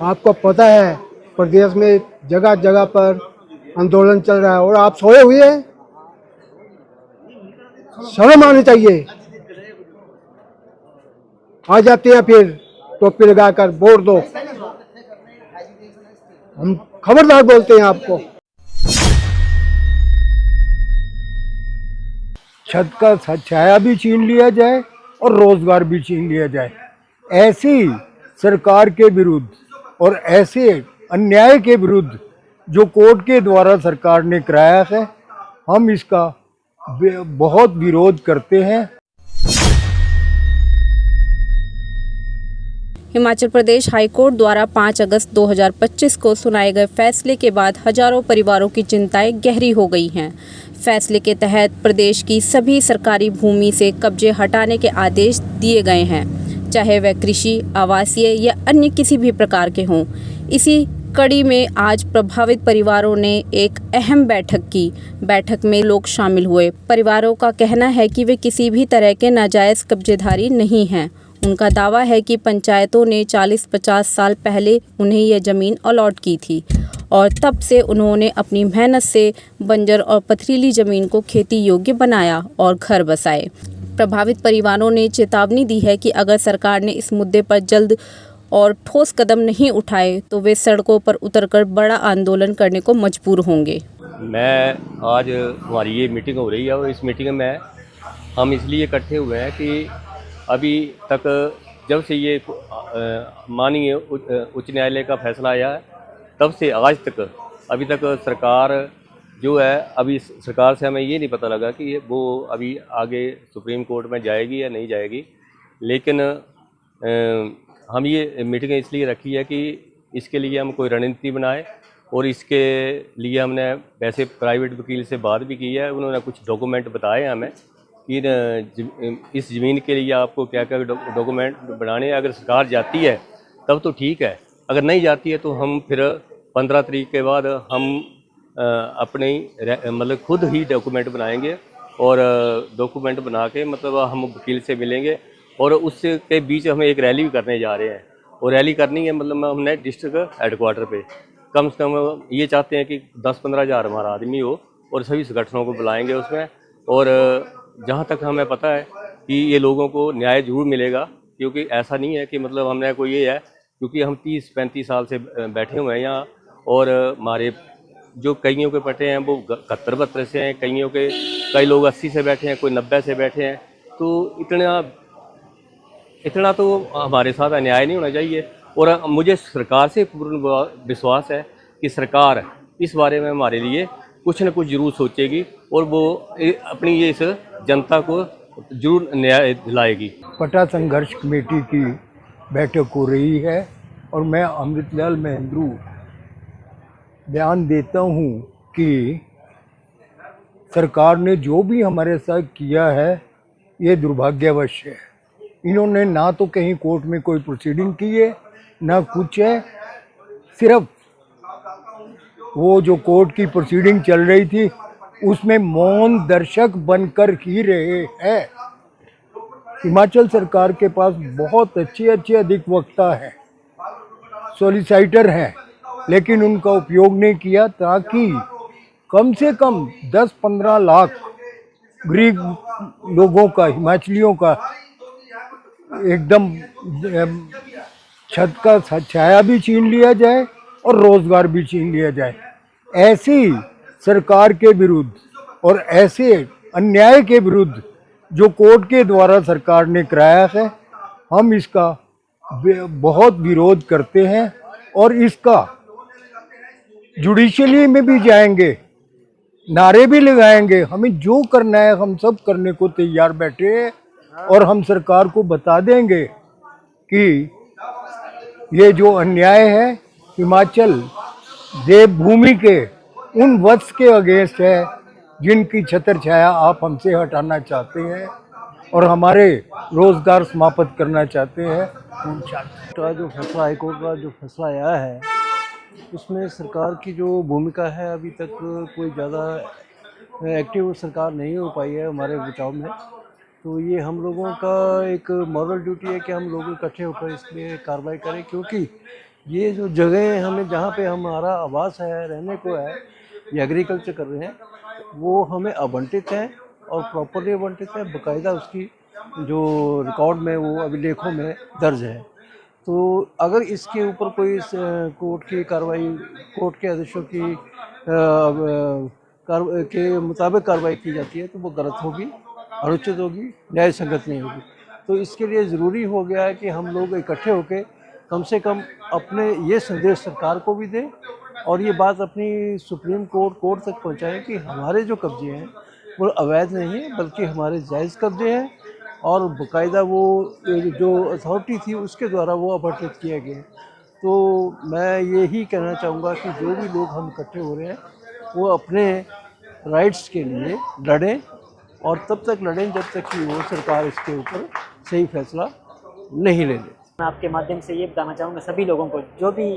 आपको पता है प्रदेश में जगह जगह पर आंदोलन चल रहा है और आप सोए हुए हैं। शर्म आनी चाहिए। आ जाते हैं फिर टोपी लगाकर वोट दो। हम खबरदार बोलते हैं आपको। छत का छाया भी छीन लिया जाए और रोजगार भी छीन लिया जाए, ऐसी सरकार के विरुद्ध और ऐसे अन्याय के विरुद्ध जो कोर्ट के द्वारा सरकार ने कराया है, हम इसका बहुत विरोध करते हैं। हिमाचल प्रदेश हाईकोर्ट द्वारा 5 अगस्त 2025 को सुनाए गए फैसले के बाद हजारों परिवारों की चिंताएं गहरी हो गई हैं। फैसले के तहत प्रदेश की सभी सरकारी भूमि से कब्जे हटाने के आदेश दिए गए हैं, चाहे वह कृषि, आवासीय या अन्य किसी भी प्रकार के हों। इसी कड़ी में आज प्रभावित परिवारों ने एक अहम बैठक की। बैठक में लोग शामिल हुए। परिवारों का कहना है कि वे किसी भी तरह के नाजायज़ कब्जेदारी नहीं हैं। उनका दावा है कि पंचायतों ने 40-50 साल पहले उन्हें यह ज़मीन अलॉट की थी और तब से उन्होंने अपनी मेहनत से बंजर और पथरीली ज़मीन को खेती योग्य बनाया और घर बसाए। प्रभावित परिवारों ने चेतावनी दी है कि अगर सरकार ने इस मुद्दे पर जल्द और ठोस कदम नहीं उठाए तो वे सड़कों पर उतरकर बड़ा आंदोलन करने को मजबूर होंगे। मैं आज हमारी ये मीटिंग हो रही है और इस मीटिंग में हम इसलिए इकट्ठे हुए हैं कि अभी तक जब से ये माननीय उच्च न्यायालय का फैसला आया है, तब से आज तक अभी तक सरकार जो है, अभी सरकार से हमें ये नहीं पता लगा कि वो अभी आगे सुप्रीम कोर्ट में जाएगी या नहीं जाएगी। लेकिन हम ये मीटिंग इसलिए रखी है कि इसके लिए हम कोई रणनीति बनाए और इसके लिए हमने वैसे प्राइवेट वकील से बात भी की है। उन्होंने कुछ डॉक्यूमेंट बताए हमें कि इस ज़मीन के लिए आपको क्या क्या डॉक्यूमेंट बनाने। अगर सरकार जाती है तब तो ठीक है, अगर नहीं जाती है तो हम फिर 15 तारीख के बाद हम अपने मतलब खुद ही डॉक्यूमेंट बनाएंगे और डॉक्यूमेंट बना के मतलब हम वकील से मिलेंगे और उसके बीच हम एक रैली भी करने जा रहे हैं। और रैली करनी है मतलब हमने डिस्ट्रिक्ट हेडक्वार्टर पे कम से कम ये चाहते हैं कि 10-15 हज़ार हमारा आदमी हो और सभी संगठनों को बुलाएंगे उसमें। और जहाँ तक हमें पता है कि ये लोगों को न्याय जरूर मिलेगा, क्योंकि ऐसा नहीं है कि मतलब हमने कोई ये है, क्योंकि हम 30-35 साल से बैठे हुए हैं यहाँ और हमारे जो कईयों के पटे हैं वो 71-72 से हैं, कई लोग 80 से बैठे हैं, कोई 90 से बैठे हैं। तो इतना तो हमारे साथ अन्याय नहीं होना चाहिए। और मुझे सरकार से पूर्ण विश्वास है कि सरकार इस बारे में हमारे लिए कुछ न कुछ जरूर सोचेगी और वो अपनी ये इस जनता को जरूर न्याय दिलाएगी। पटा संघर्ष कमेटी की बैठक हो रही है और मैं अमृतलाल महेंद्रू बयान देता हूँ कि सरकार ने जो भी हमारे साथ किया है ये दुर्भाग्यवश है। इन्होंने ना तो कहीं कोर्ट में कोई प्रोसीडिंग की है ना कुछ है, सिर्फ वो जो कोर्ट की प्रोसीडिंग चल रही थी उसमें मौन दर्शक बनकर ही रहे हैं। हिमाचल सरकार के पास बहुत अच्छे अधिवक्ता हैं, सॉलिसिटर हैं, लेकिन उनका उपयोग नहीं किया ताकि कम से कम 10-15 लाख गरीब लोगों का, हिमाचलियों का एकदम छत का छाया भी छीन लिया जाए और रोजगार भी छीन लिया जाए। ऐसी सरकार के विरुद्ध और ऐसे अन्याय के विरुद्ध जो कोर्ट के द्वारा सरकार ने कराया है, हम इसका बहुत विरोध करते हैं और इसका जुडिशली में भी जाएंगे, नारे भी लगाएंगे। हमें जो करना है हम सब करने को तैयार बैठे हैं और हम सरकार को बता देंगे कि ये जो अन्याय है हिमाचल देवभूमि के उन वत्स के अगेंस्ट है जिनकी छत्र छाया आप हमसे हटाना चाहते हैं और हमारे रोजगार समाप्त करना चाहते हैं। का जो फैसला, हाईकोर्ट का जो फैसला आया है उसमें सरकार की जो भूमिका है अभी तक कोई ज़्यादा एक्टिव सरकार नहीं हो पाई है हमारे बचाव में। तो ये हम लोगों का एक मॉरल ड्यूटी है कि हम लोग इकट्ठे होकर इसमें कार्रवाई करें, क्योंकि ये जो जगह हमें जहाँ पे हमारा आवास है, रहने को है, ये एग्रीकल्चर कर रहे हैं, वो हमें आवंटित है और प्रॉपर्ली आवंटित है, बाकायदा उसकी जो रिकॉर्ड में वो अभिलेखों में दर्ज है। तो अगर इसके ऊपर कोई कोर्ट की कार्रवाई, कोर्ट के आदेशों की के मुताबिक कार्रवाई की जाती है तो वो गलत होगी, अनुचित होगी, न्याय संगत नहीं होगी। तो इसके लिए ज़रूरी हो गया है कि हम लोग इकट्ठे होकर कम से कम अपने ये संदेश सरकार को भी दें और ये बात अपनी सुप्रीम कोर्ट तक पहुंचाएं कि हमारे जो कब्जे हैं वो अवैध नहीं है बल्कि हमारे जायज़ कब्जे हैं और बाकायदा वो जो अथॉरिटी थी उसके द्वारा वो आवंटित किए गए। तो मैं यही कहना चाहूँगा कि जो भी लोग हम इकट्ठे हो रहे हैं वो अपने राइट्स के लिए लड़ें और तब तक लड़ें जब तक कि वो सरकार इसके ऊपर सही फैसला नहीं ले ले। मैं आपके माध्यम से ये बताना चाहूँगा सभी लोगों को जो भी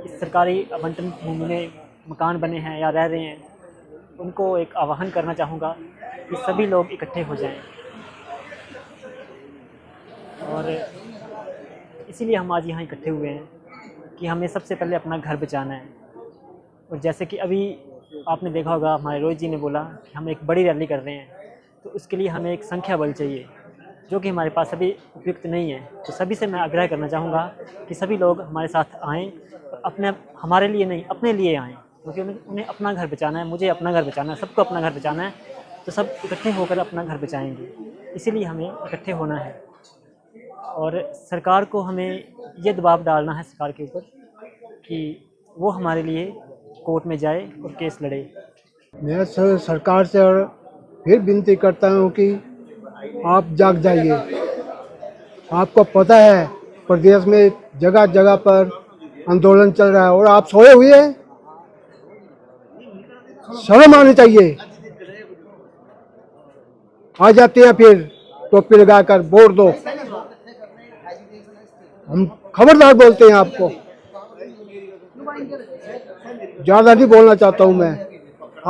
इस सरकारी आवंटन भूमि में मकान बने हैं या रह रहे हैं, उनको एक आह्वान करना चाहूँगा कि सभी लोग इकट्ठे हो जाएं। और इसीलिए हम आज यहाँ इकट्ठे हुए हैं कि हमें सबसे पहले अपना घर बचाना है। और जैसे कि अभी आपने देखा होगा, हमारे रोहित जी ने बोला कि हम एक बड़ी रैली कर रहे हैं, तो उसके लिए हमें एक संख्या बल चाहिए जो कि हमारे पास अभी उपयुक्त नहीं है। तो सभी से मैं आग्रह करना चाहूँगा कि सभी लोग हमारे साथ आएँ, अपने हमारे लिए नहीं अपने लिए आएँ, क्योंकि उन्हें अपना घर बचाना है, मुझे अपना घर बचाना है, सबको अपना घर बचाना है। तो सब इकट्ठे होकर अपना घर बचाएंगे, इसीलिए हमें इकट्ठे होना है। और सरकार को हमें ये दबाव डालना है सरकार के ऊपर कि वो हमारे लिए कोर्ट में जाए और केस लड़े। मैं सरकार से और फिर विनती करता हूँ कि आप जाग जाइए। आपको पता है प्रदेश में जगह जगह पर आंदोलन चल रहा है और आप सोए हुए हैं। शर्म आनी चाहिए। आ जाते हैं फिर टोपी लगाकर वोट दो। हम खबरदार बोलते हैं आपको। ज्यादा नहीं बोलना चाहता हूँ मैं।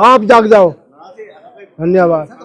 आप जाग जाओ। धन्यवाद।